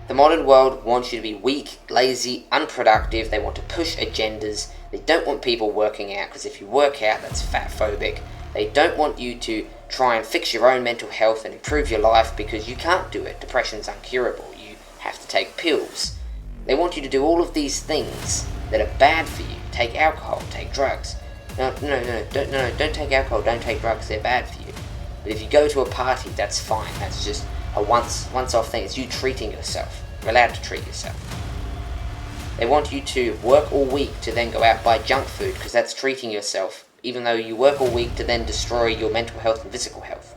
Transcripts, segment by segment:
The modern world wants you to be weak, lazy, unproductive. They want to push agendas. They don't want people working out, because if you work out, that's fat phobic. They don't want you to try and fix your own mental health and improve your life, because you can't do it. Depression's uncurable. You have to take pills. They want you to do all of these things that are bad for you. Take alcohol, take drugs. No, don't take alcohol, don't take drugs, they're bad for you. But if you go to a party, that's fine. That's just a once-off thing. It's you treating yourself. You're allowed to treat yourself. They want you to work all week to then go out and buy junk food, because that's treating yourself, even though you work all week to then destroy your mental health and physical health.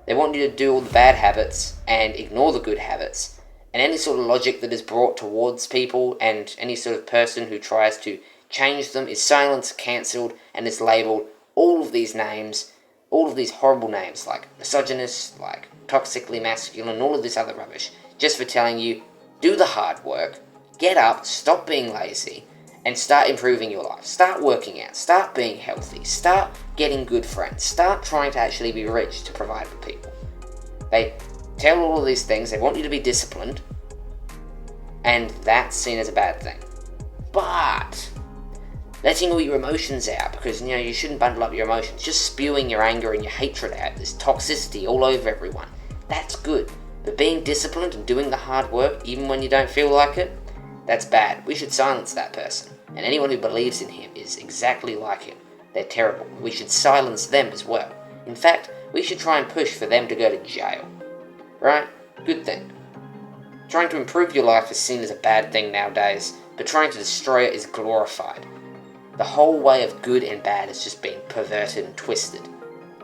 They want you to do all the bad habits and ignore the good habits. And any sort of logic that is brought towards people and any sort of person who tries to change them is silenced, cancelled, and is labelled all of these names, all of these horrible names like misogynist, like toxically masculine, all of this other rubbish, just for telling you, do the hard work, get up, stop being lazy, and start improving your life. Start working out, start being healthy, start getting good friends, start trying to actually be rich to provide for people. They tell all of these things, they want you to be disciplined, and that's seen as a bad thing. But letting all your emotions out, because you shouldn't bundle up your emotions, just spewing your anger and your hatred out, this toxicity all over everyone, that's good. But being disciplined and doing the hard work, even when you don't feel like it, that's bad. We should silence that person. And anyone who believes in him is exactly like him. They're terrible. We should silence them as well. In fact, we should try and push for them to go to jail. Right? Good thing. Trying to improve your life is seen as a bad thing nowadays, but trying to destroy it is glorified. The whole way of good and bad has just been perverted and twisted.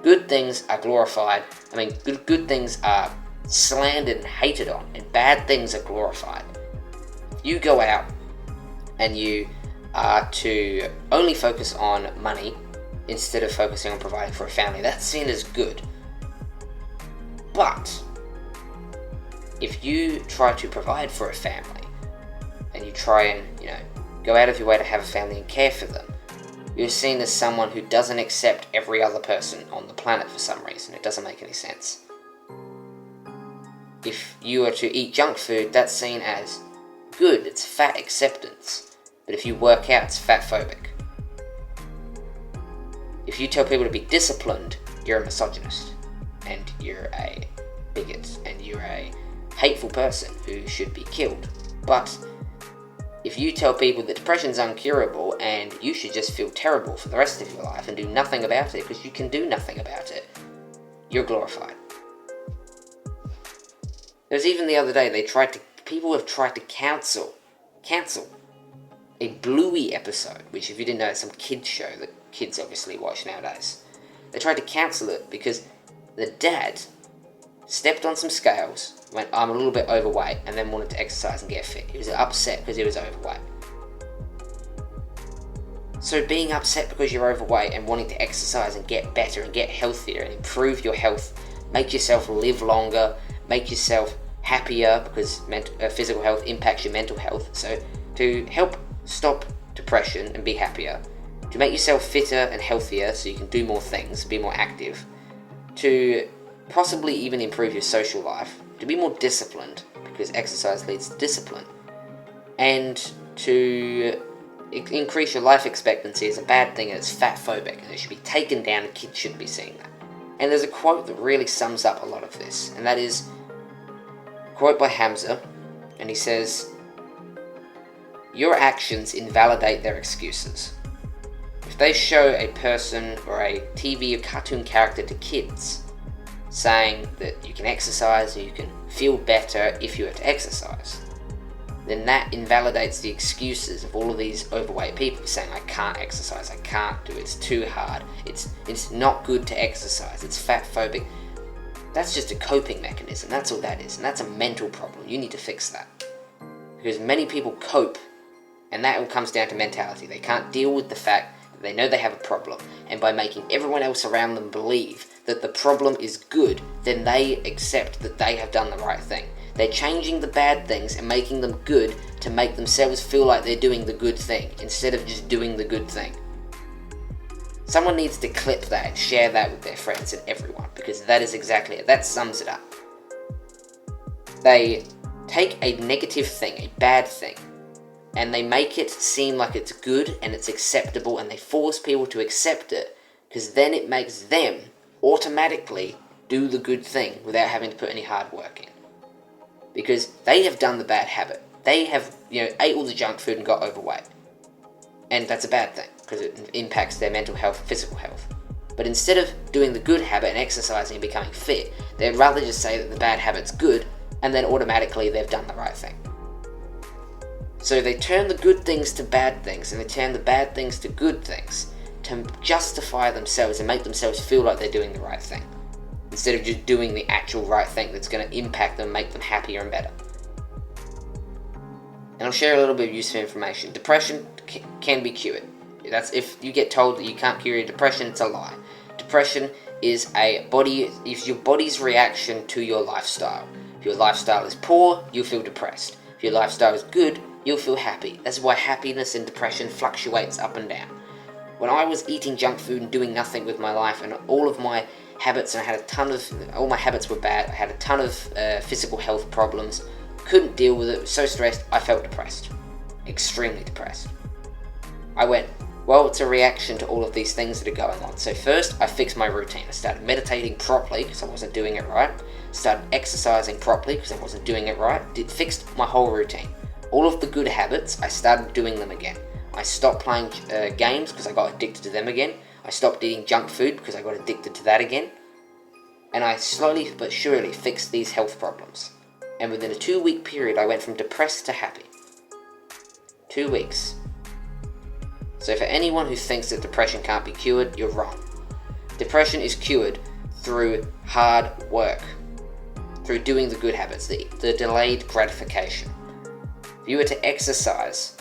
Good things are glorified. Good things are slandered and hated on, and bad things are glorified. You go out and you are to only focus on money instead of focusing on providing for a family. That's seen as good. But if you try to provide for a family and you try and, go out of your way to have a family and care for them, you're seen as someone who doesn't accept every other person on the planet for some reason. It doesn't make any sense. If you are to eat junk food, that's seen as good. It's fat acceptance. But if you work out, it's fat phobic. If you tell people to be disciplined, you're a misogynist. And you're a bigot. And you're a hateful person who should be killed. But if you tell people that depression's uncurable and you should just feel terrible for the rest of your life and do nothing about it because you can do nothing about it, you're glorified. There's even the other day, people have tried to cancel a Bluey episode, which if you didn't know, is some kids show that kids obviously watch nowadays. They tried to cancel it because the dad stepped on some scales, went, I'm a little bit overweight, and then wanted to exercise and get fit. He was upset because he was overweight. So being upset because you're overweight and wanting to exercise and get better and get healthier and improve your health, make yourself live longer, make yourself happier, because physical health impacts your mental health. So to help stop depression and be happier, to make yourself fitter and healthier so you can do more things, be more active, to possibly even improve your social life, to be more disciplined, because exercise leads to discipline, and to increase your life expectancy is a bad thing, and it's fat phobic, and it should be taken down, and kids shouldn't be seeing that. And there's a quote that really sums up a lot of this, and that is a quote by Hamza, and he says, "Your actions invalidate their excuses. If they show a person or a TV or cartoon character to kids saying that you can exercise and you can feel better if you were to exercise, then that invalidates the excuses of all of these overweight people saying, I can't exercise, I can't do it, it's too hard, it's not good to exercise, it's fat phobic. That's just a coping mechanism, that's all that is, and that's a mental problem. You need to fix that. Because many people cope, and that all comes down to mentality. They can't deal with the fact that they know they have a problem, and by making everyone else around them believe that the problem is good, then they accept that they have done the right thing. They're changing the bad things and making them good to make themselves feel like they're doing the good thing, instead of just doing the good thing. Someone needs to clip that and share that with their friends and everyone, because that is exactly it. That sums it up. They take a negative thing, a bad thing, and they make it seem like it's good and it's acceptable, and they force people to accept it, because then it makes them automatically do the good thing without having to put any hard work in. Because they have done the bad habit. They have, ate all the junk food and got overweight. And that's a bad thing, because it impacts their mental health, physical health. But instead of doing the good habit and exercising and becoming fit, they'd rather just say that the bad habit's good, and then automatically they've done the right thing. So they turn the good things to bad things, and they turn the bad things to good things to justify themselves and make themselves feel like they're doing the right thing, instead of just doing the actual right thing that's going to impact them, make them happier and better. And I'll share a little bit of useful information. Depression can be cured. That's if you get told that you can't cure your depression, it's a lie. Depression is your body's reaction to your lifestyle. If your lifestyle is poor, you'll feel depressed. If your lifestyle is good, you'll feel happy. That's why happiness and depression fluctuates up and down. When I was eating junk food and doing nothing with my life, and all of my habits, and all my habits were bad, I had a ton of physical health problems, couldn't deal with it, was so stressed, I felt depressed. Extremely depressed. I went, well, it's a reaction to all of these things that are going on. So first, I fixed my routine. I started meditating properly, because I wasn't doing it right. Started exercising properly, because I wasn't doing it right. Fixed my whole routine. All of the good habits, I started doing them again. I stopped playing games, because I got addicted to them again. I stopped eating junk food, because I got addicted to that again. And I slowly but surely fixed these health problems. And within a 2-week period, I went from depressed to happy. 2 weeks. So for anyone who thinks that depression can't be cured, you're wrong. Depression is cured through hard work, through doing the good habits, the delayed gratification. If you were to exercise,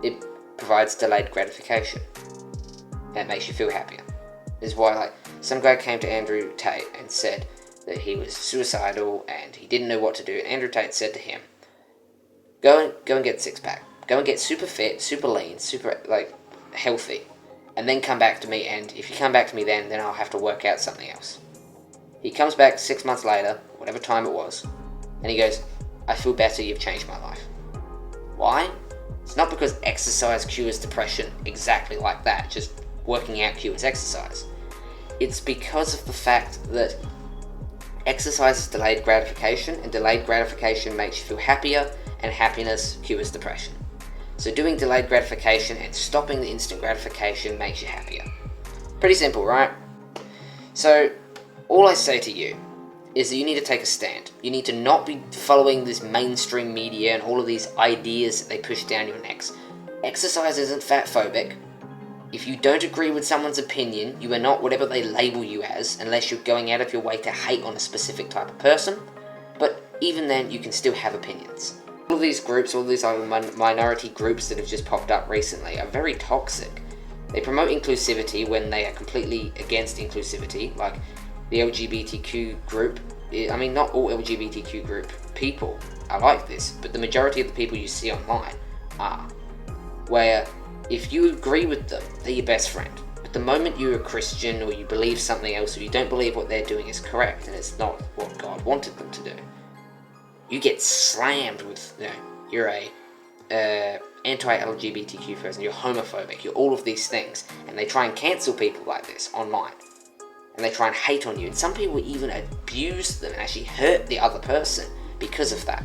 it provides delayed gratification, and it makes you feel happier. This is why, some guy came to Andrew Tate and said that he was suicidal and he didn't know what to do. And Andrew Tate said to him, go and get a six-pack. Go and get super fit, super lean, super, healthy. And then come back to me, and if you come back to me then I'll have to work out something else. He comes back 6 months later, whatever time it was, and he goes, I feel better, you've changed my life. Why? It's not because exercise cures depression exactly like that, just working out cures exercise. It's because of the fact that exercise is delayed gratification, and delayed gratification makes you feel happier, and happiness cures depression. So doing delayed gratification and stopping the instant gratification makes you happier. Pretty simple, right? So all I say to you is that you need to take a stand. You need to not be following this mainstream media and all of these ideas that they push down your necks. Exercise isn't fat phobic. If you don't agree with someone's opinion, you are not whatever they label you as, unless you're going out of your way to hate on a specific type of person. But even then, you can still have opinions. All of these groups, all these other minority groups that have just popped up recently are very toxic. They promote inclusivity when they are completely against inclusivity, like the LGBTQ group. Not all LGBTQ group people are like this, but the majority of the people you see online are. Where if you agree with them, they're your best friend. But the moment you're a Christian, or you believe something else, or you don't believe what they're doing is correct and it's not what God wanted them to do, you get slammed with, you're a anti-LGBTQ person, you're homophobic, you're all of these things, and they try and cancel people like this online, and they try and hate on you, and some people even abuse them and actually hurt the other person because of that.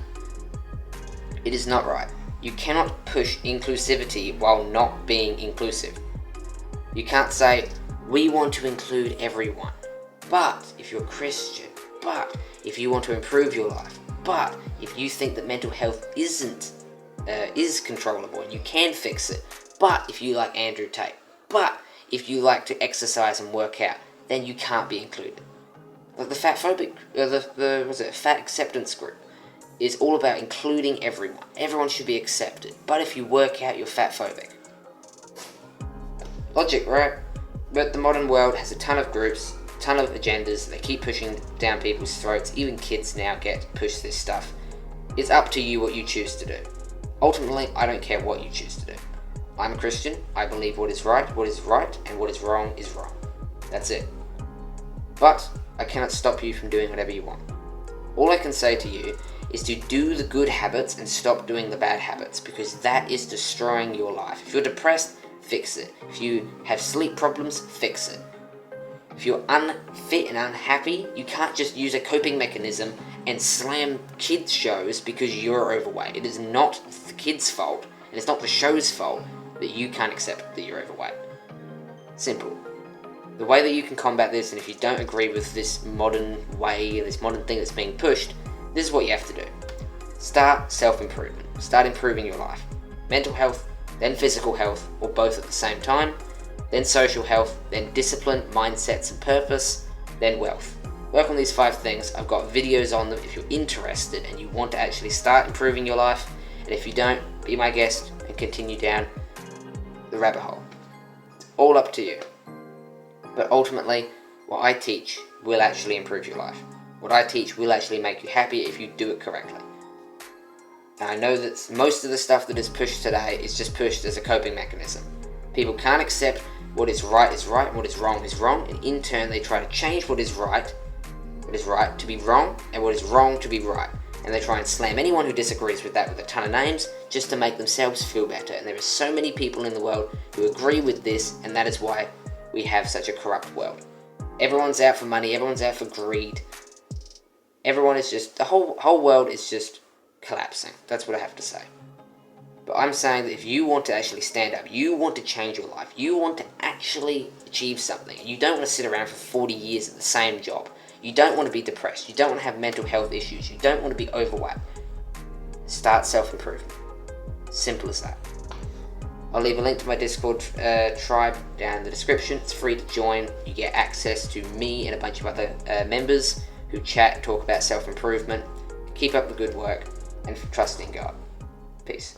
It is not right. You cannot push inclusivity while not being inclusive. You can't say, we want to include everyone, but if you're Christian, but if you want to improve your life, but if you think that mental health is controllable and you can fix it, but if you like Andrew Tate, but if you like to exercise and work out, then you can't be included. Like the fat phobic, fat acceptance group is all about including everyone. Everyone should be accepted. But if you work out, you're fat phobic. Logic, right? But the modern world has a ton of groups, ton of agendas. They keep pushing down people's throats. Even kids now get pushed this stuff. It's up to you what you choose to do. Ultimately, I don't care what you choose to do. I'm a Christian. I believe what is right, and what is wrong is wrong. That's it. But I cannot stop you from doing whatever you want. All I can say to you is to do the good habits and stop doing the bad habits, because that is destroying your life. If you're depressed, fix it. If you have sleep problems, fix it. If you're unfit and unhappy, you can't just use a coping mechanism and slam kids shows because you're overweight. It is not the kids' fault, and it's not the show's fault that you can't accept that you're overweight. Simple. The way that you can combat this, and if you don't agree with this modern way, this modern thing that's being pushed, this is what you have to do. Start self-improvement. Start improving your life. Mental health, then physical health, or both at the same time, then social health, then discipline, mindsets and purpose, then wealth. Work on these 5 things. I've got videos on them if you're interested and you want to actually start improving your life. And if you don't, be my guest and continue down the rabbit hole. It's all up to you. But ultimately, what I teach will actually improve your life. What I teach will actually make you happy if you do it correctly. And I know that most of the stuff that is pushed today is just pushed as a coping mechanism. People can't accept what is right, and what is wrong, and in turn they try to change what is right to be wrong, and what is wrong to be right. And they try and slam anyone who disagrees with that with a ton of names just to make themselves feel better. And there are so many people in the world who agree with this, and that is why we have such a corrupt world. Everyone's out for money, everyone's out for greed. Everyone is just, the whole world is just collapsing. That's what I have to say. But I'm saying that if you want to actually stand up, you want to change your life, you want to actually achieve something, and you don't want to sit around for 40 years at the same job, you don't want to be depressed, you don't want to have mental health issues, you don't want to be overweight, start self-improvement. Simple as that. I'll leave a link to my Discord tribe down in the description. It's free to join. You get access to me and a bunch of other members who chat and talk about self-improvement. Keep up the good work and trust in God. Peace.